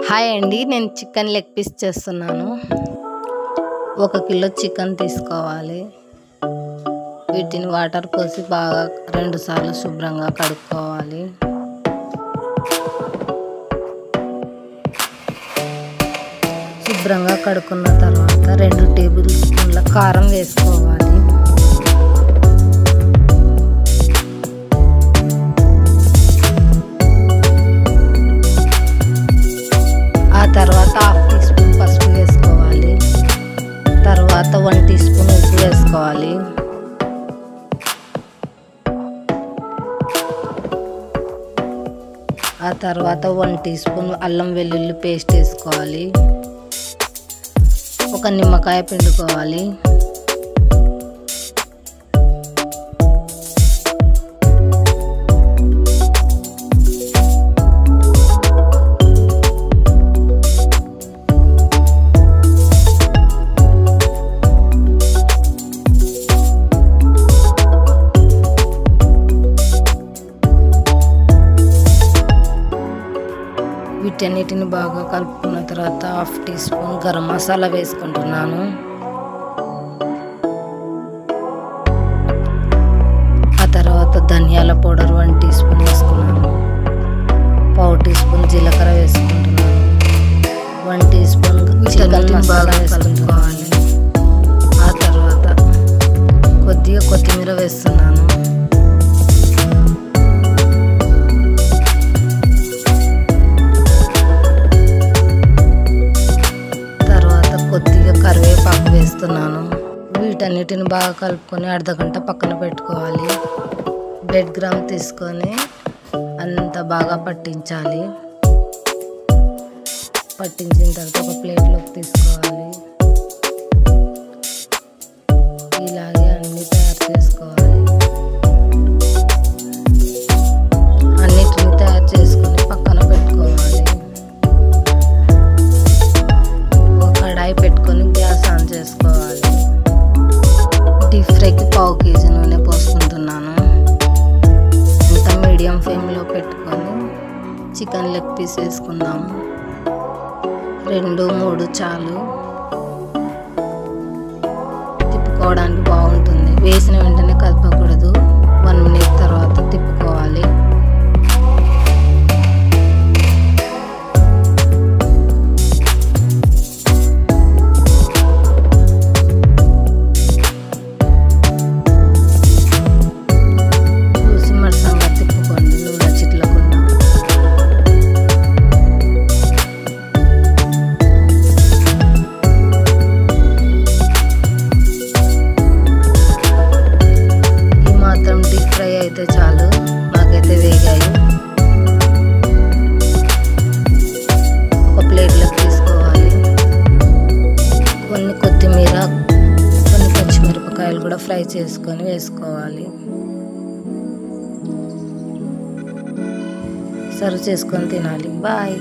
Hi అండి, నేను chicken leg piece చేస్తున్నాను. 1 కిలో చికెన్ తీసుకోవాలి. వీటిని వాటర్ పోసి బాగా 2 సార్లు శుభ్రంగా కడుక్కోవాలి. శుభ్రంగా కడుక్కున్న తర్వాత 2 టేబుల్ స్పూన్ల కారం వేసుకోవాలి. తర్వాత 1/2 టీ స్పూన్ పసుపు వేసుకోవాలి. తర్వాత 1 టీ స్పూన్ ఉప్పు వేసుకోవాలి. ఆ తర్వాత 1 టీ స్పూన్ అల్లం వెల్లుల్లి పేస్ట్ వేసుకోవాలి. 1 నిమ్మకాయ పిండుకోవాలి. వీటన్నిటిని బాగా కలుపుకున్న తర్వాత 1/2 టీ స్పూన్ గరం మసాలా వేసుకుంటున్నాను. ఆ తర్వాత ధనియాల పౌడర్ 1 టీ స్పూన్ వేసుకున్నాను. 1/2 టీ స్పూన్ జీలకర్ర వేసుకుంటున్నాను. 1 టీ స్పూన్ చికెన్ మసాలా వేసుకుంటున్నాను. ఆ తర్వాత కొద్దిగా కొత్తిమీర వేస్తున్నాను. కొద్దిగా కరివేపాకు వేస్తున్నాను. వీటన్నిటిని బాగా కలుపుకొని అర్ధగంట పక్కన పెట్టుకోవాలి. బ్రెడ్ గ్రామ్ తీసుకొని అంత బాగా పట్టించాలి. పట్టించిన తర్వాత ఒక ప్లేట్లోకి తీసుకోవాలి. ఇలాగే అన్నీ తయారు చేసుకోవాలి. అన్నిటిని తయారు చేసుకొని పక్కన పెట్టుకోవాలి. కడాయి పెట్టుకొని గ్యాస్ ఆన్ చేసుకోవాలి. డీప్ ఫ్రైకి 1/2 కేజీ నూనె పోసుకుంటున్నాను. ఇంత మీడియం ఫ్లేమ్లో పెట్టుకొని చికెన్ లెగ్ పీస్ వేసుకుందాము. 2, 3 చాలు. తిప్పుకోవడానికి బాగుంటుంది. వేసిన వెంటనే కలపకూడదు. 1 మినిట్ తర్వాత తిప్పుకోవాలి. అయితే చాలు, నాకైతే వేగాయి. ఒక ప్లేట్లోకి తీసుకోవాలి. కొన్ని కొత్తిమీర, కొన్ని పచ్చిమిరపకాయలు కూడా ఫ్రై చేసుకొని వేసుకోవాలి. సర్వ్ చేసుకొని తినాలి. బాయ్.